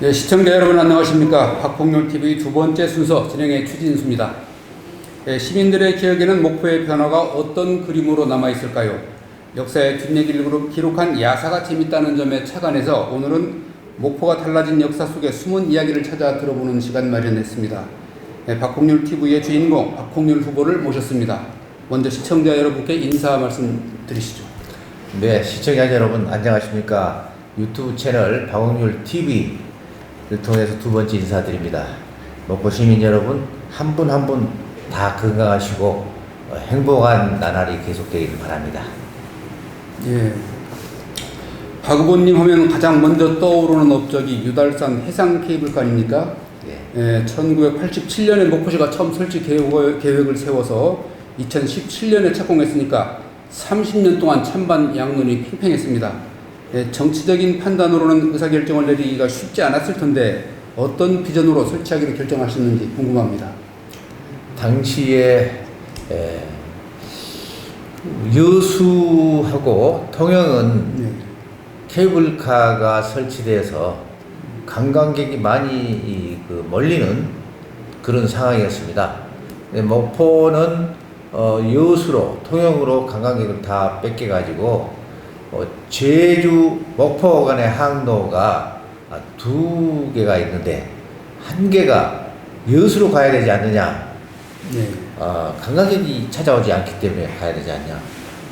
네, 시청자 여러분 안녕하십니까. 박홍렬TV 두 번째 순서 진행의 추진수입니다. 네, 시민들의 기억에는 목포의 변화가 어떤 그림으로 남아있을까요? 역사의 뒷얘기를 기록한 야사가 재밌다는 점에 착안해서 오늘은 목포가 달라진 역사 속의 숨은 이야기를 찾아 들어보는 시간 마련했습니다. 네, 박홍렬TV의 주인공 박홍렬 후보를 모셨습니다. 먼저 시청자 여러분께 인사 말씀드리시죠. 네, 시청자 여러분 안녕하십니까. 유튜브 채널 박홍렬TV를 통해서 두 번째 인사드립니다. 목포 시민 여러분 한 분 한 분 다 건강하시고 행복한 나날이 계속되기를 바랍니다. 예. 박 후보님 하면 가장 먼저 떠오르는 업적이 유달산 해상 케이블카 아닙니까? 예. 1987년에 목포시가 처음 설치 계획을 세워서 2017년에 착공했으니까 30년 동안 찬반 양론이 팽팽했습니다. 예, 정치적인 판단으로는 의사결정을 내리기가 쉽지 않았을 텐데 어떤 비전으로 설치하기로 결정하셨는지 궁금합니다. 당시에 여수하고 통영은 케이블카가 설치돼서 관광객이 많이 몰리는 그런 상황이었습니다. 목포는 여수로 통영으로 관광객을 다 뺏겨가지고 제주 목포 간의 항로가 두 개가 있는데 한 개가 여수로 가야 되지 않느냐. 네. 관광객이 찾아오지 않기 때문에 가야 되지 않냐.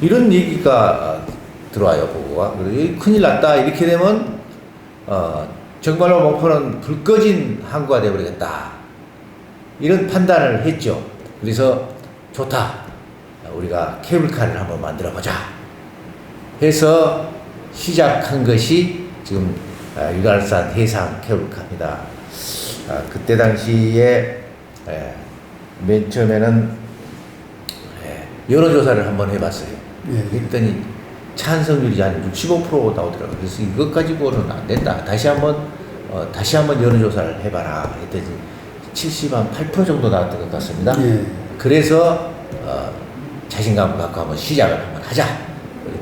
이런 얘기가 들어와요, 보고가. 그리고 큰일 났다. 이렇게 되면, 정말로 목포는 불 꺼진 항구가 되어버리겠다. 이런 판단을 했죠. 그래서 좋다. 우리가 케이블카를 한번 만들어보자. 해서 시작한 것이 지금 유달산 해상 케이블카입니다. 그때 당시에 맨 처음에는 여론조사를 한번 해봤어요. 그랬더니 찬성률이 한 65% 나오더라고요. 그래서 이것 가지고는 안 된다. 다시 한번 여론조사를 해봐라. 했더니 78% 정도 나왔던 것 같습니다. 그래서 자신감을 갖고 한번 시작을 한번 하자.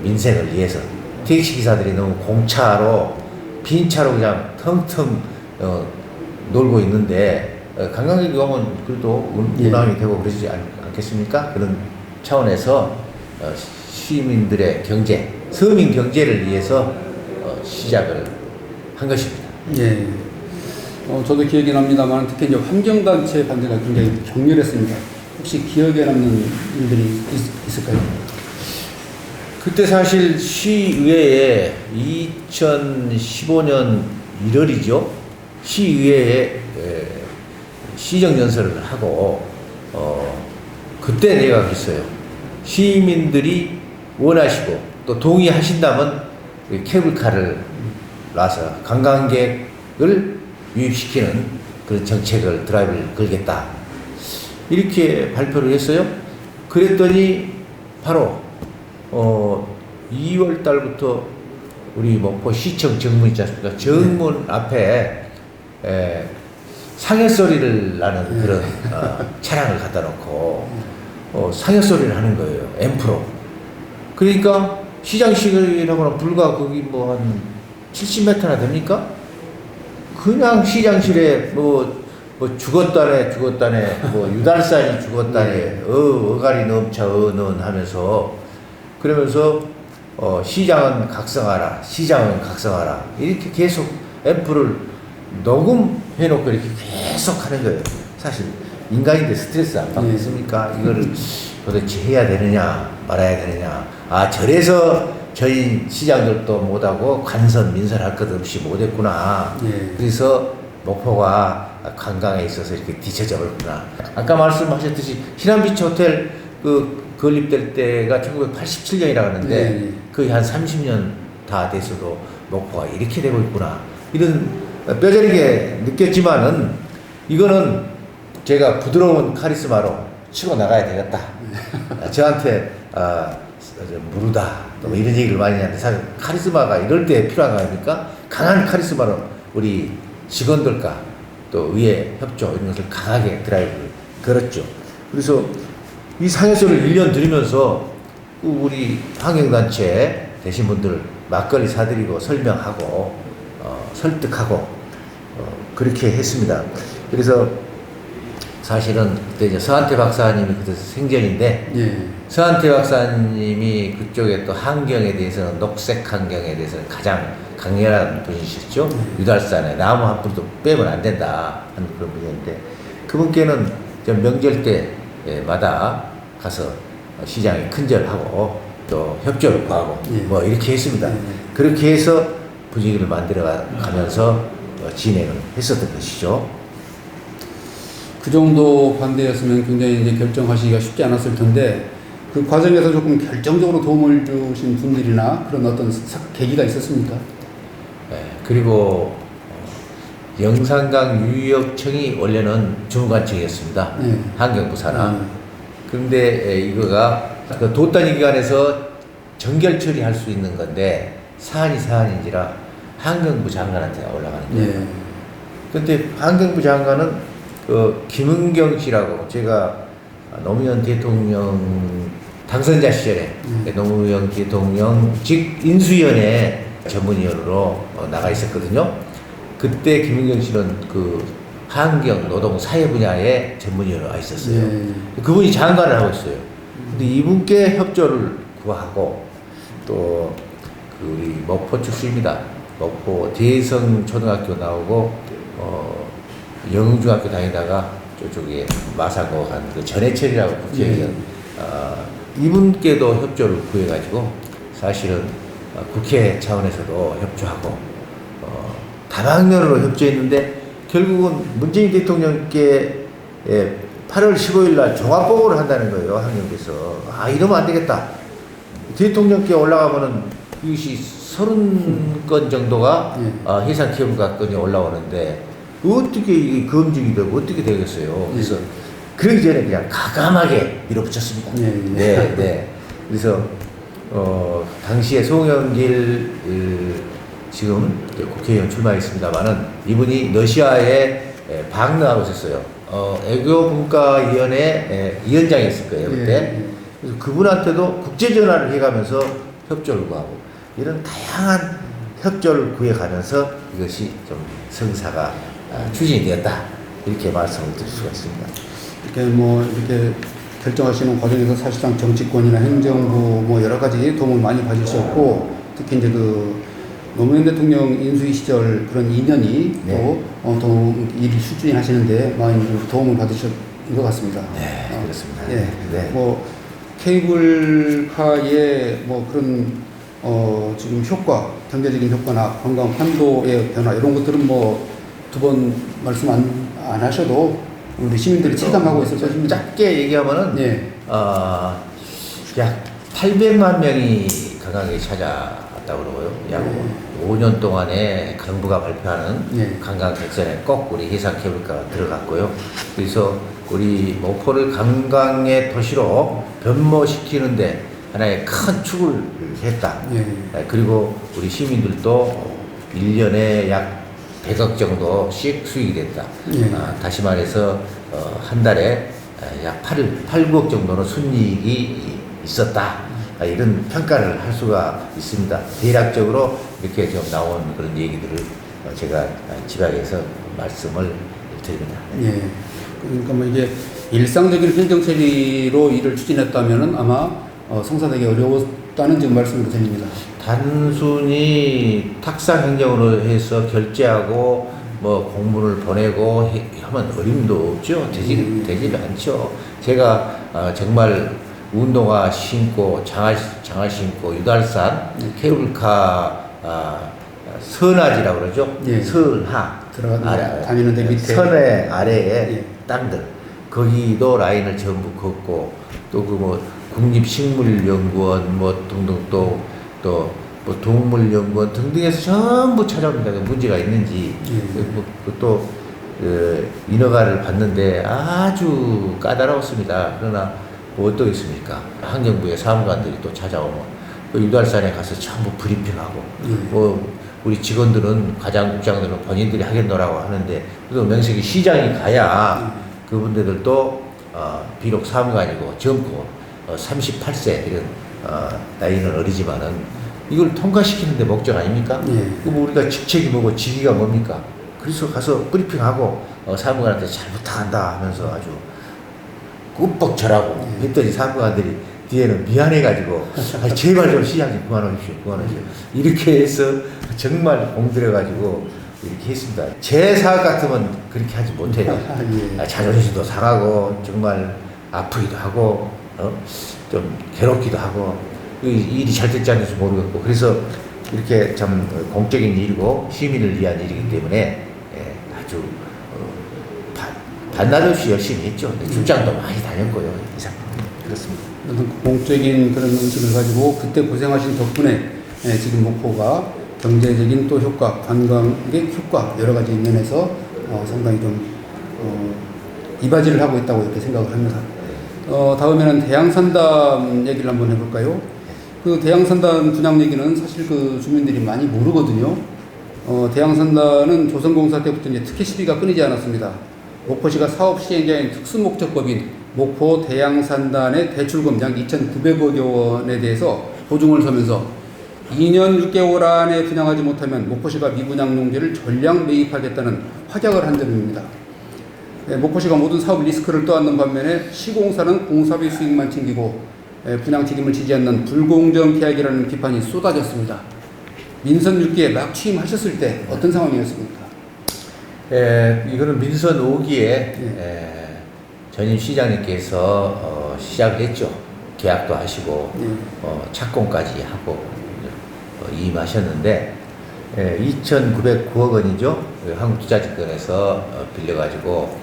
민생을 위해서. 택시기사들이 너무 공차로 빈 차로 그냥 텅텅 놀고 있는데 관광객이 오면 그래도 운항이 되고 그러지 않겠습니까? 그런 차원에서 시민들의 경제, 서민 경제를 위해서 시작을 한 것입니다. 예. 저도 기억이 납니다만 특히 이제 환경단체 반대가 굉장히 격렬했습니다. 혹시 기억에 남는 일들이 있을까요? 그때 사실 시의회에 2015년 1월이죠. 시의회에 시정연설을 하고 그때 내가 그랬어요. 시민들이 원하시고 또 동의하신다면 케이블카를 놔서 관광객을 유입시키는 그런 정책을 드라이브를 걸겠다. 이렇게 발표를 했어요. 그랬더니 바로 2월 달부터 우리 목포 시청 정문 있지 않습니까? 정문 앞에 상해소리를 나는 그런 차량을 갖다 놓고 상해소리를 하는 거예요. 앰프로. 그러니까 시장실이라고는 불과 거기 뭐 한 70m나 됩니까? 그냥 시장실에 뭐 죽었다네 뭐 유달산이 죽었다네 어가리 넘쳐 하면서 그러면서 시장은 각성하라 이렇게 계속 앰프를 녹음해놓고 이렇게 계속 하는 거예요. 사실 인간인데 스트레스 안 받겠습니까? 이거를 도대체 해야 되느냐 말아야 되느냐. 저래서 저희 시장들도 못하고 관선 민선 할 것 없이 못했구나. 그래서 목포가 관광에 있어서 이렇게 뒤처져 버렸구나. 아까 말씀하셨듯이 희남비치 호텔 건립될 때가 1987년이라고 하는데 거의 한 30년 다 돼서도 목포가 이렇게 되고 있구나. 이런 뼈저리게 느꼈지만은 이거는 제가 부드러운 카리스마로 치고 나가야 되겠다. 저한테 무르다 또 이런 얘기를 많이 하는데 사실 카리스마가 이럴 때 필요한 거 아닙니까? 강한 카리스마로 우리 직원들과 또 의회 협조 이런 것을 강하게 드라이브를 걸었죠. 그래서 이 상해소를 1년 들으면서 우리 환경단체 되신 분들 막걸리 사드리고 설명하고 설득하고 그렇게 했습니다. 그래서 사실은 그때 이제 서한태 박사님이 그때 생전인데 예. 서한태 박사님이 그쪽에 또 환경에 대해서는 녹색 환경에 대해서는 가장 강렬한 분이셨죠. 유달산에 나무 한 뿌리도 빼면 안 된다 하는 그런 분이었는데 그분께는 명절 때마다 가서 시장에 큰절하고 또 협조를 구하고 예. 뭐 이렇게 했습니다. 예. 그렇게 해서 분위기를 만들어 가면서 진행을 했었던 것이죠. 그 정도 반대였으면 굉장히 이제 결정하시기가 쉽지 않았을 텐데 그 과정에서 조금 결정적으로 도움을 주신 분들이나 그런 어떤 계기가 있었습니까? 네, 그리고 영산강 유역청이 원래는 주무관청이었습니다. 네. 환경부 산하. 그런데 이거가 그 도단위 기관에서 정결 처리할 수 있는 건데 사안인지라 환경부 장관한테 올라가는 거예요. 네. 그런데 환경부 장관은 그 김은경 씨라고 제가 노무현 대통령 당선자 시절에 노무현 대통령 직 인수위원회 전문위원으로 나가 있었거든요. 그때 김은경 씨는 그 환경, 노동, 사회 분야의 전문위원으로 와 있었어요. 네. 그분이 장관을 하고 있어요. 근데 이분께 협조를 구하고 또 그 우리 목포 출신입니다. 목포 대성 초등학교 나오고 영흥중학교 다니다가 저쪽에 마산고 간 그 전해철이라고 국회의원 이분께도 협조를 구해가지고 사실은 국회 차원에서도 협조하고 다방면으로 협조했는데 결국은 문재인 대통령께 8월 15일 날 종합보고를 한다는 거예요. 환경부에서. 이러면 안 되겠다. 대통령께 올라가면은 이것이 30건 정도가 해상 케이블카 건이 올라오는데 어떻게 이게 검증이 되고 어떻게 되겠어요. 그래서 그러기 전에 그냥 가감하게 밀어붙였습니다. 네. 그래서 당시에 송영길 지금 국회의원 출마했습니다만은 이분이 러시아에 방문하고 있었어요. 애교분과위원회 위원장이었을 거예요 그때. 그래서 그분한테도 국제 전화를 해가면서 협조를 구하고 이런 다양한 협조를 구해가면서 이것이 좀 성사가 추진이 되었다 이렇게 말씀을 드릴 수가 있습니다. 이렇게 결정하시는 과정에서 사실상 정치권이나 행정부 뭐 여러 가지 도움을 많이 받으셨고 특히 이제 그 노무현 대통령 인수위 시절 그런 인연이 또 일이 추진하시는데 많이 도움을 받으셨던 것 같습니다. 네, 그렇습니다. 네. 뭐 케이블카의 뭐 그런 지금 효과, 경제적인 효과나 관광 판도의 변화 이런 것들은 뭐 두 번 말씀 안 하셔도 우리 시민들이 체감하고 있을 것입니다. 짧게 얘기하면은 약 800만 명이 관광객이 찾아왔다고 그러고요. 약 5년 동안에 정부가 발표하는 관광 객선에 꼭 우리 해상 케이블카가 들어갔고요. 그래서 우리 목포를 관광의 도시로 변모시키는데 하나의 큰 축을 했다. 그리고 우리 시민들도 1년에 약 100억 정도씩 수익이 됐다. 다시 말해서 한 달에 약 8, 9억 정도는 순이익이 있었다. 이런 평가를 할 수가 있습니다. 대략적으로 이렇게 좀 나온 그런 얘기들을 제가 집약해서 말씀을 드립니다. 그러니까 뭐 이게 일상적인 행정처리로 일을 추진했다면은 아마 성사되기 어려웠다는 지금 말씀으로 들립니다. 단순히 탁상 행정으로 해서 결제하고 뭐 공문을 보내고 하면 어림도 없죠. 되지 않죠. 제가 정말 운동화 신고 장화 신고 유달산 케이블카 선하지라고 그러죠. 선하 다니는 데 밑에 선의 아래에 땅들 거기도 라인을 전부 걷고 또 그 뭐 국립식물연구원 뭐 등등 또 뭐 동물연구원 등등에서 전부 찾아옵니다. 문제가 있는지 또 인허가를 받는데 아주 까다로웠습니다. 그러나 뭐 어떠겠습니까? 환경부의 사무관들이 또 찾아오면 또 유달산에 가서 전부 브리핑하고 뭐 우리 직원들은 과장국장들은 본인들이 하겠노라고 하는데 그래도 명색이 시장이 가야 그분들도 비록 사무관이고 젊고 38세 이런 나이는 어리지만은 이걸 통과시키는데 목적 아닙니까? 그럼 우리가 직책이 뭐고 직위가 뭡니까? 그래서 가서 브리핑하고 사무관한테 잘 부탁한다 하면서 아주 꾹뻑 절하고 했더니 사무관들이 뒤에는 미안해가지고 제발 좀 시장님 그만하십시오. 이렇게 해서 정말 공들여가지고 이렇게 했습니다. 제 사업 같으면 그렇게 하지 못해요. 예. 자존심도 상하고 정말 아프기도 하고 좀 괴롭기도 하고 일이 잘 될지 안 될지 모르겠고 그래서 이렇게 참 공적인 일이고 시민을 위한 일이기 때문에 아주 반나절 없이 열심히 했죠. 출장도 많이 다녔고요. 이상 그렇습니다. 공적인 그런 의식을 가지고 그때 고생하신 덕분에 지금 목포가 경제적인 또 효과, 관광의 효과 여러 가지 면에서 상당히 좀 이바지를 하고 있다고 이렇게 생각을 합니다. 다음에는 대양산단 얘기를 한번 해볼까요? 그 대양산단 분양 얘기는 사실 그 주민들이 많이 모르거든요. 대양산단은 조선공사 때부터 이제 특혜 시비가 끊이지 않았습니다. 목포시가 사업 시행자인 특수목적법인 목포 대양산단의 대출금 약 2,900여 원에 대해서 보증을 서면서 2년 6개월 안에 분양하지 못하면 목포시가 미분양 농지를 전량 매입하겠다는 확약을 한 점입니다. 목포시가 모든 사업 리스크를 떠안는 반면에 시공사는 공사비 수익만 챙기고 분양 책임을 지지 않는 불공정 계약이라는 비판이 쏟아졌습니다. 민선 6기에 막 취임하셨을 때 어떤 상황이었습니까? 이거는 민선 5기에 전임 시장님께서 시작을 했죠. 계약도 하시고 착공까지 하고 임하셨는데 2,909억 원이죠. 한국투자증권에서 빌려가지고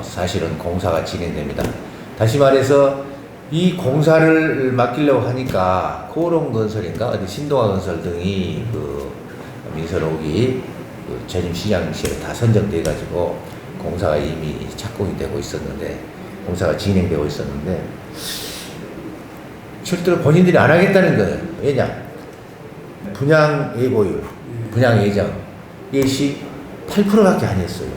사실은 공사가 진행됩니다. 다시 말해서 이 공사를 맡기려고 하니까 코롱건설인가 어디 신동아건설 등이 그 민선 5기 그 전임 시장실에 다 선정돼가지고 공사가 이미 착공이 되고 있었는데 공사가 진행되고 있었는데 절대로 본인들이 안 하겠다는 거예요. 왜냐? 분양 예고율, 분양 예정 이것이 8%밖에 안 했어요.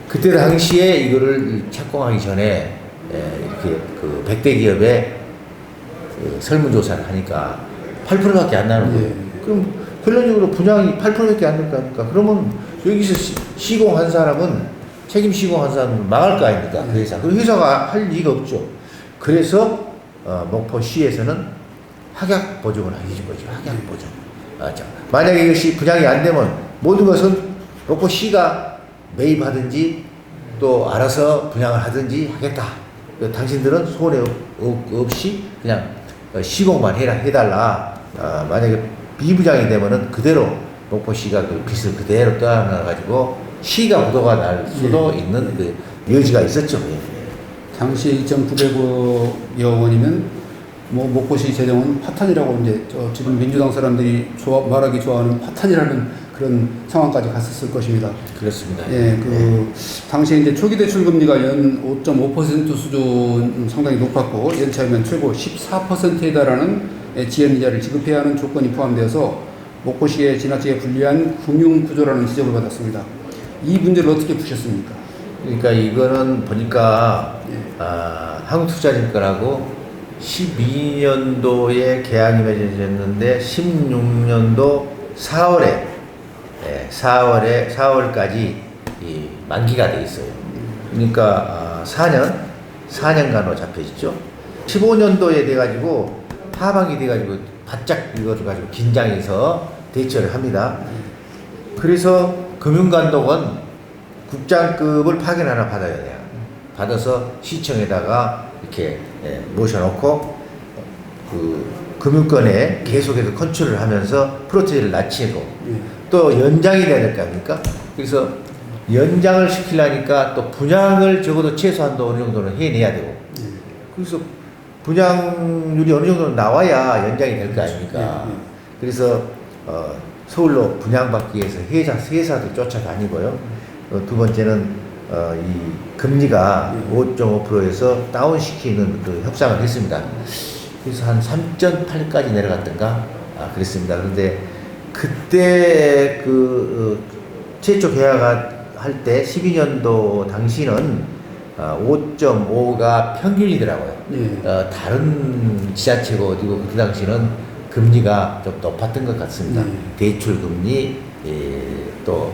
그때 당시에 이거를 착공하기 전에 이렇게 그 100대 기업에 설문조사를 하니까 8%밖에 안 나는 거예요. 그럼 결론적으로 분양이 8%밖에 안 된다니까 그러면 여기서 시공한 사람은 책임 시공한 사람은 망할 거 아닙니까? 그 회사. 그 회사가 할 리가 없죠. 그래서 목포시에서는 확약 보증을 해준 거죠. 확약 보증. 만약에 이것이 분양이 안 되면 모든 것은 목포시가 매입하든지 또 알아서 분양을 하든지 하겠다. 당신들은 손해 없이 그냥 시공만 해달라. 만약에 비분양이 되면은 그대로 목포시가 그 빚을 그대로 떠안아가지고 시가 부도가 날 수도 있는 그 여지가 있었죠. 당시 2,900여 원이면 뭐 목포시 재정은 파탄이라고 이제 지금 민주당 사람들이 말하기 좋아하는 파탄이라는 그런 상황까지 갔었을 것입니다. 그렇습니다. 당시에 이제 초기 대출 금리가 연 5.5% 수준 상당히 높았고 연차이면 최고 14%에 달하는 지연 이자를 지급해야 하는 조건이 포함되어서 목포시에 지나치게 불리한 금융 구조라는 지적을 받았습니다. 이 문제를 어떻게 푸셨습니까? 그러니까 이거는 보니까 한국투자증권하고 12년도에 계약이 맺어졌는데 16년도 4월까지 이 만기가 돼 있어요. 그러니까 4년간으로 잡혀 있죠. 15년도에 돼가지고 하반기 돼가지고 바짝 이거를 가지고 긴장해서 대처를 합니다. 그래서 금융감독원 국장급을 파견 하나 받아야 돼요. 받아서 시청에다가 이렇게 모셔놓고 그 금융권에 계속해서 컨트롤을 하면서 프로테이를 낮추고 또 연장이 돼야 될 거 아닙니까? 그래서 연장을 시키려니까 또 분양을 적어도 최소한도 어느 정도는 해내야 되고 그래서 분양률이 어느 정도는 나와야 연장이 될 거 아닙니까? 그래서 서울로 분양받기 위해서 회사도 쫓아다니고요. 두 번째는 이 금리가 5.5%에서 다운시키는 그 협상을 했습니다. 그래서 한 3.8까지 내려갔던가 그랬습니다. 그런데 그때 최초 계약할 때 12년도 당시는 5.5가 평균이더라고요. 다른 지자체가 어디고 그때 당시는 금리가 좀 높았던 것 같습니다. 대출 금리 또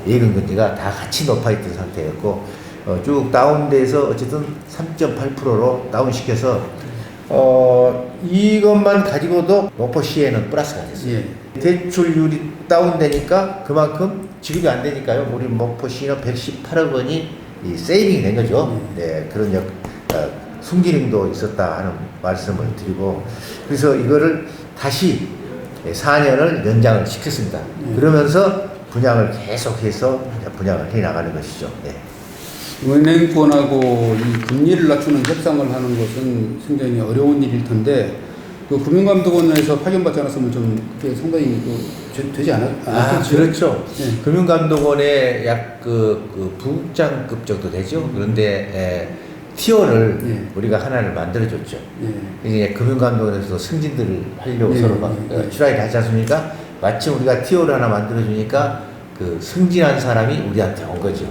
예금 금리가 다 같이 높아 있던 상태였고 쭉 다운돼서 어쨌든 3.8%로 다운시켜서 이것만 가지고도 목포시에는 플러스가 됐어요. 예. 대출률이 다운되니까 그만큼 지급이 안 되니까요. 우리 목포시는 118억 원이 이 세이빙이 된 거죠. 네, 그런 순기능도 있었다 하는 말씀을 드리고 그래서 이거를 다시 4년을 연장을 시켰습니다. 그러면서 분양을 계속해서 분양을 해 나가는 것이죠. 네. 은행권하고 이 금리를 낮추는 협상을 하는 것은 굉장히 어려운 일일 텐데 그 금융감독원에서 파견받지 않았으면 좀 그게 상당히 되지 않았겠죠? 그렇죠. 네. 금융감독원의 약 부국장급 정도 되죠. 그런데 티어를 우리가 하나를 만들어줬죠. 이제 금융감독원에서 승진들을 하려고 서로 막 출하를 하지 않습니까? 마침 우리가 티어를 하나 만들어주니까 그 승진한 사람이 우리한테 온 거죠.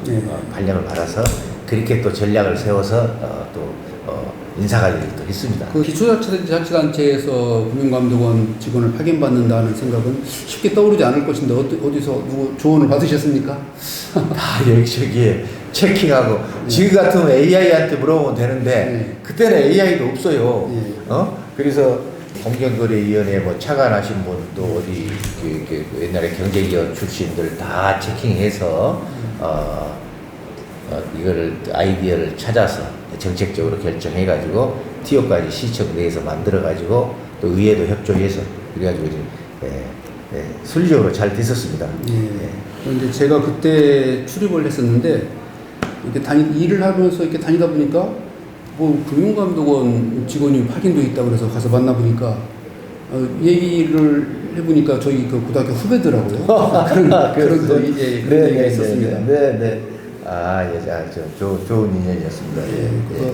발령을 받아서 그렇게 또 전략을 세워서 인사관리를 또 했습니다. 그 기초자치단체에서 금융감독원 직원을 파견받는다는 생각은 쉽게 떠오르지 않을 것인데 어디서 누구 조언을 받으셨습니까? 다 여기저기에 체킹하고 지금 같으면 AI한테 물어보면 되는데 그때는 AI도 없어요. 그래서 공정거래위원회 뭐 차관하신 분 또 어디 그 옛날에 경제기업 출신들 다 체킹해서 이거를 아이디어를 찾아서 정책적으로 결정해가지고 티오까지 시청 내에서 만들어가지고 또 의회도 협조해서 그래가지고 이제 순리적으로 잘 됐었습니다. 그런데 제가 그때 출입을 했었는데 이렇게 일을 하면서 이렇게 다니다 보니까 뭐 금융감독원 직원이 파견도 있다고 그래서 가서 만나보니까 얘기를 해보니까 저희 그 고등학교 후배더라고요. 그런 또 얘기가 있었습니다. 네네. 좋은 인연이었습니다. 그래서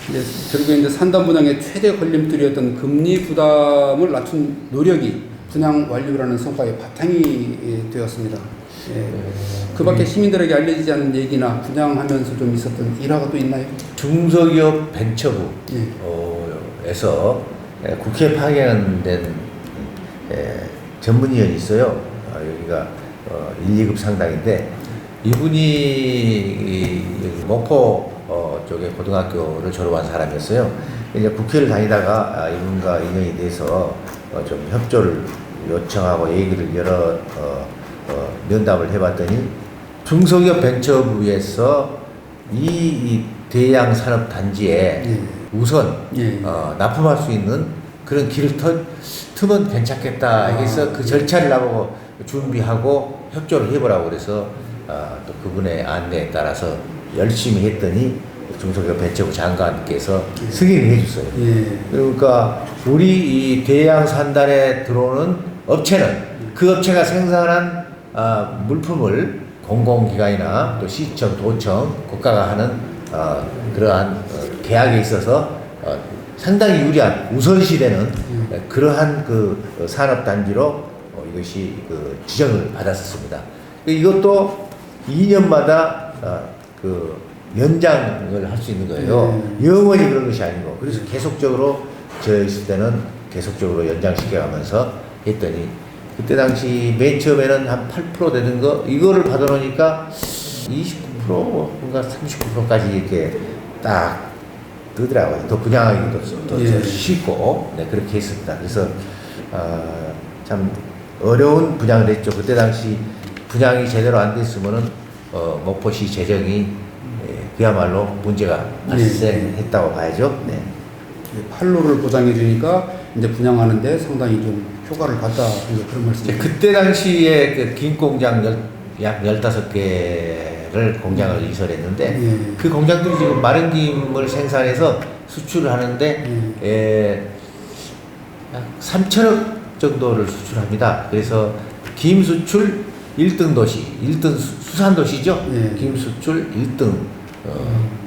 이제 결국에 이제 산단 분양의 최대 걸림돌이었던 금리 부담을 낮춘 노력이 분양 완료라는 성과의 바탕이 되었습니다. 그 밖에 시민들에게 알려지지 않은 얘기나 분양하면서 좀 있었던 일화가 또 있나요? 중소기업 벤처부에서 국회 파견된 전문위원이 있어요. 여기가 1, 2급 상당인데 이분이 목포 쪽에 고등학교를 졸업한 사람이었어요. 이제 국회를 다니다가 이분과 인연이 돼서 좀 협조를 요청하고 얘기를 여러 면담을 해봤더니 중소기업 벤처부에서 이 대양 산업 단지에 우선 납품할 수 있는 그런 길을 트면 괜찮겠다 해서 그 절차를 나보고 준비하고 협조를 해보라고 그래서 또 그분의 안내에 따라서 열심히 했더니 중소기업 벤처부 장관께서 승인을 해줬어요. 그러니까 우리 이 대양 산단에 들어오는 업체는 그 업체가 생산한 물품을 공공기관이나 또 시청, 도청, 국가가 하는 그러한 계약에 있어서 상당히 유리한 우선시되는 그러한 그 산업단지로 이것이 그 지정을 받았었습니다. 이것도 2년마다 그 연장을 할 수 있는 거예요. 영원히 그런 것이 아니고 그래서 계속적으로 저 있을 때는 계속적으로 연장시켜가면서 했더니 그때 당시 맨 처음에는 한 8% 되는 거 이거를 받아놓으니까 29% 뭔가 39%까지 이렇게 딱 뜨더라고요. 더 분양하기도 더 쉽고 그렇게 했습니다. 그래서 참 어려운 분양을 했죠. 그때 당시 분양이 제대로 안 됐으면은 목포시 재정이 그야말로 문제가 발생했다고 봐야죠. 판로를 보장해 주니까 이제 분양하는데 상당히 좀 효과를 봤다 그런 말씀이죠. 그때 당시에 그 긴 공장 약 15개를 공장을 이설했는데 그 공장들이 지금 마른 김을 생산해서 수출을 하는데 약 3천억 정도를 수출합니다. 그래서 김 수출 1등 도시, 1등 수산 도시죠. 김 수출 1등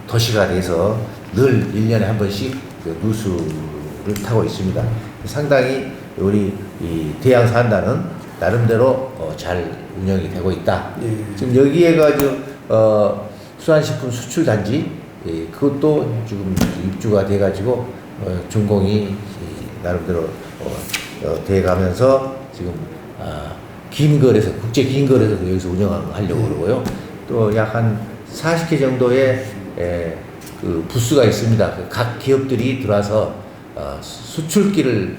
도시가 돼서 늘 1년에 한 번씩 그 누수를 타고 있습니다. 상당히 우리 이 대양 산단은 나름대로 잘 운영이 되고 있다. 지금 여기에 가지고 수산식품 수출 단지 그것도 지금 입주가 돼가지고 준공이 나름대로 돼가면서 지금 긴 거래소, 국제 긴 거래소도 여기서 운영하려고 그러고요. 또 약 한 40개 정도의 그 부스가 있습니다. 각 기업들이 들어와서 수출기를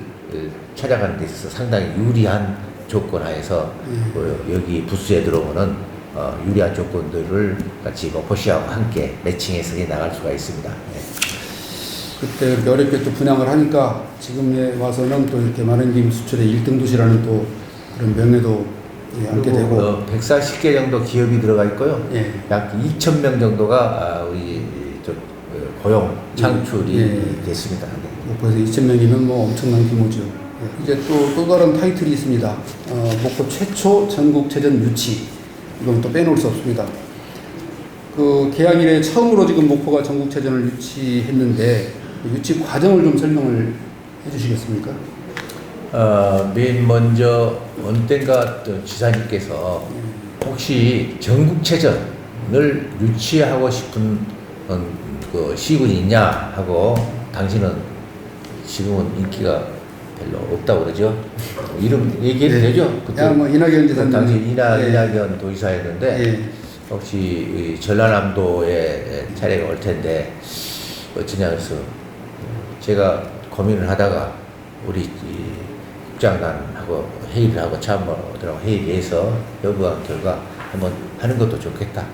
찾아가는 데 있어서 상당히 유리한 조건 하에서 여기 부스에 들어오는 유리한 조건들을 같이 목포시하고 함께 매칭해서 나갈 수가 있습니다. 그때 이렇게 어렵게 또 분양을 하니까 지금에 와서는 또 이렇게 많은 김 수출의 1등 도시라는 또 그런 명예도 안게 되고 140개 정도 기업이 들어가 있고요. 예. 약 2,000명 정도가 우리 고용 창출이 예. 됐습니다. 목포에서 2,000명이면 뭐 엄청난 규모죠. 예. 이제 또 다른 타이틀이 있습니다. 목포 최초 전국체전 유치. 이건 또 빼놓을 수 없습니다. 그 개항 이래 처음으로 지금 목포가 전국체전을 유치했는데 유치 과정을 좀 설명을 해주시겠습니까? 맨 먼저 언젠가 지사님께서 혹시 전국체전을 유치하고 싶은 그 시군이 있냐 하고 당신은 지금은 인기가 별로 없다고 그러죠. 이름 얘기해도 되죠? 그때 뭐 이낙연 지사님 당시 이낙연 도지사였는데 예. 혹시 전라남도에 차례가 올 텐데 어쩌냐 해서 제가 고민을 하다가 우리 국장단하고 회의를 하고 참모들하고 회의해서 여부한 결과 한번 하는 것도 좋겠다.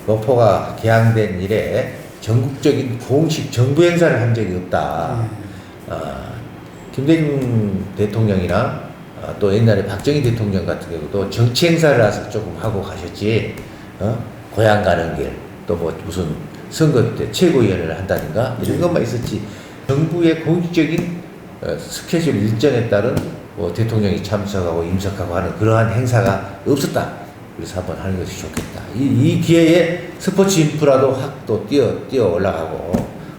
목포가 개항된 이래 전국적인 공식 정부 행사를 한 적이 없다. 김대중 대통령이나 또 옛날에 박정희 대통령 같은 경우도 정치 행사를 와서 조금 하고 가셨지. 고향 가는 길, 또 뭐 무슨 선거 때 최고위원회를 한다든가 이런 것만 있었지. 정부의 공식적인 스케줄 일정에 따른 뭐 대통령이 참석하고 임석하고 하는 그러한 행사가 없었다. 그래서 한번 하는 것이 좋겠다. 이 기회에 스포츠 인프라도 확 또 뛰어 올라가고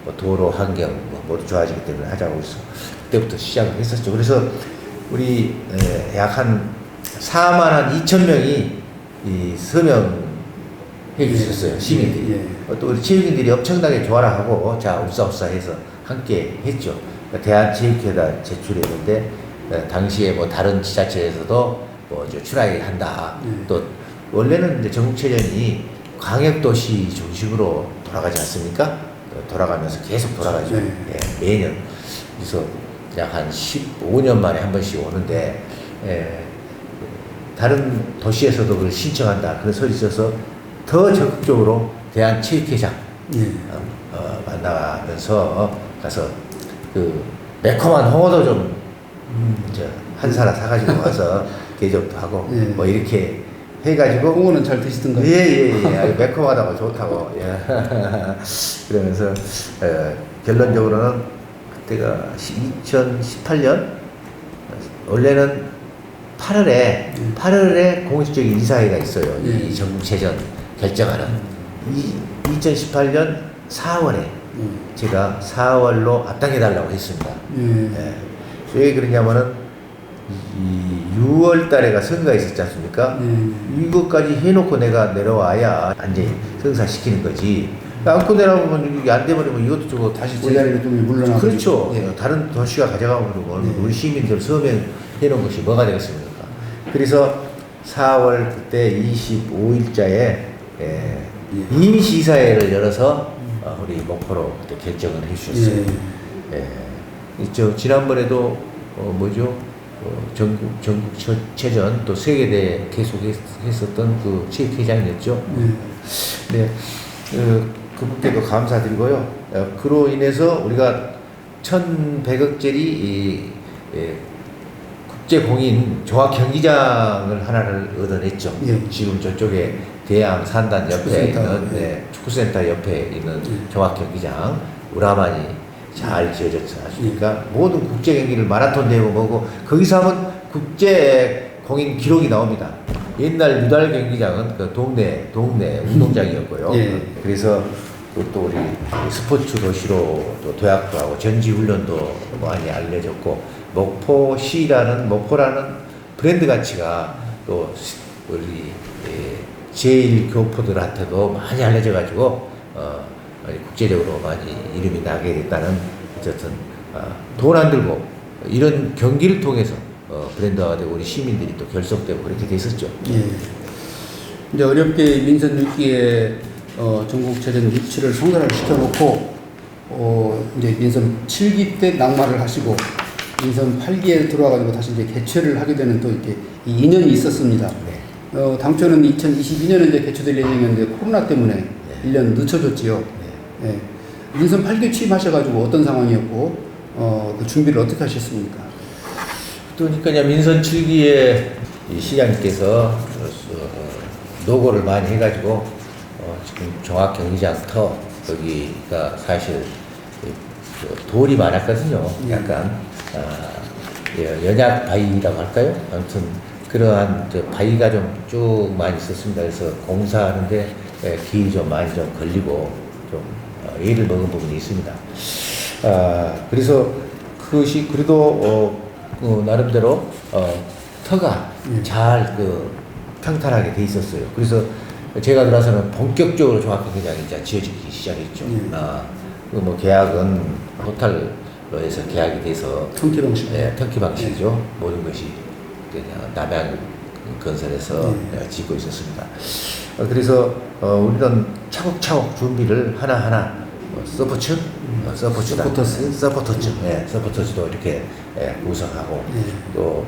뭐 도로 환경 뭐 모두 좋아지기 때문에 하자고 해서 그때부터 시작을 했었죠. 그래서 우리 약 한 4만 2천 명이 이 서명해 주셨어요. 시민들이. 또 우리 체육인들이 엄청나게 좋아라 하고 자 옵사옵사 해서 함께 했죠. 대한체육회에다 제출했는데 당시에 뭐 다른 지자체에서도 뭐 출하를 한다. 또 원래는 이제 전국체전이 광역도시 중심으로 돌아가지 않습니까? 돌아가면서 계속 돌아가죠. 매년. 그래서 약 한 15년 만에 한 번씩 오는데 다른 도시에서도 그걸 신청한다. 그런 소리 있어서 더 적극적으로 대한체육회장 만나면서 가서 그 매콤한 홍어도 좀 한 사람 사가지고 와서 개접도 하고 뭐 이렇게 해가지고 홍어는 잘 드시던가요? 예예예 매콤하다고 좋다고 그러면서 결론적으로는 그때가 2018년 원래는 8월에 공식적인 이사회가 있어요. 이 전국체전 결정하는 2018년 4월에 제가 4월로 앞당겨 달라고 했습니다. 왜 그러냐면은 이 6월 달에가 선거가 있었지 않습니까? 이것까지 해놓고 내가 내려와야 완전히 성사시키는 거지. 안고 내려오면 이게 안 되버리면 이것도 저거 다시 제자리로 좀 물러나고. 그렇죠. 다른 도시가 가져가고 그러고 우리 시민들 서명해 놓은 것이 뭐가 되겠습니까? 그래서 4월 그때 25일자에 임시사회를 열어서 우리 목포로 그때 결정을 해주셨어요. 지난번에도 전국체전 또 세계대회 계속 했었던 그 체육회장이었죠. 그분께도 감사드리고요. 그로 인해서 우리가 1,100억짜리 국제공인 종합경기장을 하나를 얻어냈죠. 지금 저쪽에 대양 산단 옆에 있는 축구센터 옆에 있는 종합경기장 우라만이 잘 지어졌지 않습니까? 모든 국제 경기를 마라톤 대회고 뭐고 거기서 하면 국제 공인 기록이 나옵니다. 옛날 유달 경기장은 그 동네 운동장이었고요. 그래서 또 우리 스포츠 도시로 또 도약도 하고 전지 훈련도 많이 알려졌고 목포라는 브랜드 가치가 또 우리 제일 교포들한테도 많이 알려져 가지고 국제적으로 많이 이름이 나게 됐다는 어쨌든 돈 안 들고 이런 경기를 통해서 브랜드화가 되고 우리 시민들이 또 결속되고 그렇게 됐었죠. 예. 이제 어렵게 민선 6기에 전국체전 유치를 성사를 시켜놓고 이제 민선 7기 때 낙마를 하시고 민선 8기에 들어와가지고 다시 이제 개최를 하게 되는 또 이렇게 이 인연이 있었습니다. 네. 당초는 2022년에 이제 개최될 예정이었는데 코로나 때문에 네. 1년 늦춰졌지요. 네. 예. 민선 8기 취임하셔가지고 어떤 상황이었고 그 준비를 어떻게 하셨습니까? 그러니까 민선 7기에 시장님께서 노고를 많이 해가지고 지금 종합경기장 터 거기가 사실 돌이 많았거든요. 약간 연약 바위라고 할까요? 아무튼 그러한 바위가 좀 쭉 많이 있었습니다. 그래서 공사하는데 기일이 좀 많이 좀 걸리고 좀 애를 먹은 부분이 있습니다. 그래서 그것이 그래도 나름대로 터가 잘 평탄하게 돼 있었어요. 그래서 제가 들어서는 본격적으로 종합경기장이 이제 지어지기 시작했죠. 뭐 계약은 호텔로 해서 계약이 돼서 터키 방식. 네, 터키 방식이죠. 모든 것이 그냥 남양 건설에서 짓고 있었습니다. 그래서 우리는 차곡차곡 준비를 하나하나 서포츠, 서포터즈도 이렇게 구성하고 또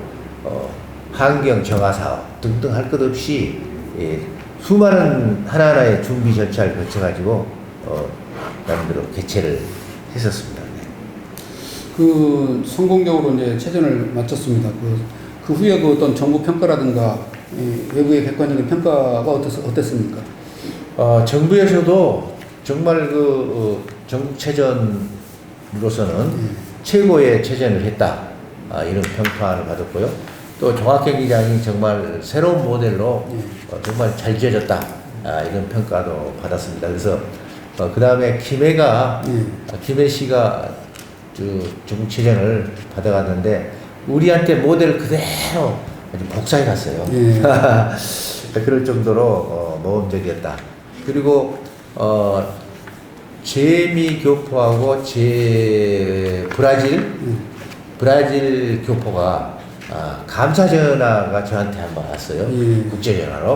환경 정화 사업 등등 할 것 없이 수많은 하나하나의 준비 절차를 거쳐가지고 나름대로 개최를 했었습니다. 그 성공적으로 이제 체전을 마쳤습니다. 그 후에 그 어떤 정부 평가라든가 외부의 객관적인 평가가 어땠습니까? 정부에서도 정말 전국체전으로서는 최고의 체전을 했다. 이런 평판을 받았고요. 또 종합경기장이 정말 새로운 모델로 정말 잘 지어졌다. 이런 평가도 받았습니다. 그래서 그 다음에 김해 씨가 전국체전을 받아갔는데 우리한테 모델 그대로 복사해 갔어요. 그럴 정도로 모험적이었다. 그리고 재미교포하고 브라질 교포가 감사 전화가 저한테 한번 왔어요. 국제 전화로.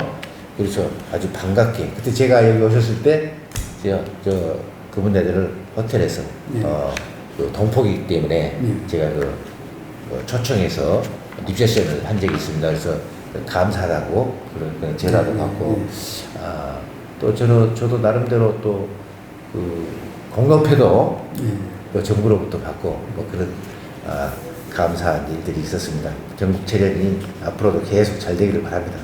그래서 아주 반갑게. 그때 제가 여기 오셨을 때 그분들을 호텔에서 동포이기 때문에 제가 초청해서 리셉션을 한 적이 있습니다. 그래서 감사하다고 그런 전화도 받고 또 저도 나름대로 또 공로패도 또 정부로부터 받고 뭐 그런 감사한 일들이 있었습니다. 전국체전이 앞으로도 계속 잘 되기를 바랍니다.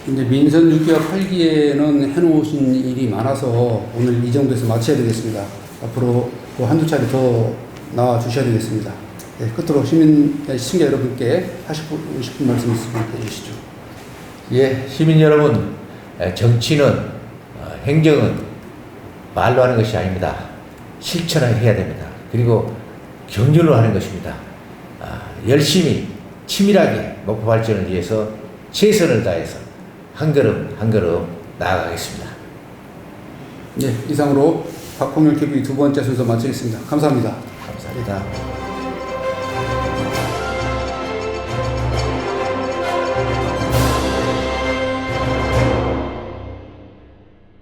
이제 민선 6기와 8기에는 해놓으신 일이 많아서 오늘 이 정도에서 마쳐야 되겠습니다. 앞으로 한두 차례 더 나와 주셔야 되겠습니다. 끝으로 시청자 여러분께 하시고 싶은 말씀 있으면 해주시죠. 예, 시민 여러분, 정치는 행정은 말로 하는 것이 아닙니다. 실천을 해야 됩니다. 그리고 경륜으로 하는 것입니다. 열심히 치밀하게 목표 발전을 위해서 최선을 다해서 한 걸음 한 걸음 나아가겠습니다. 네, 이상으로 박홍열 TV 두 번째 순서 마치겠습니다. 감사합니다. 감사합니다.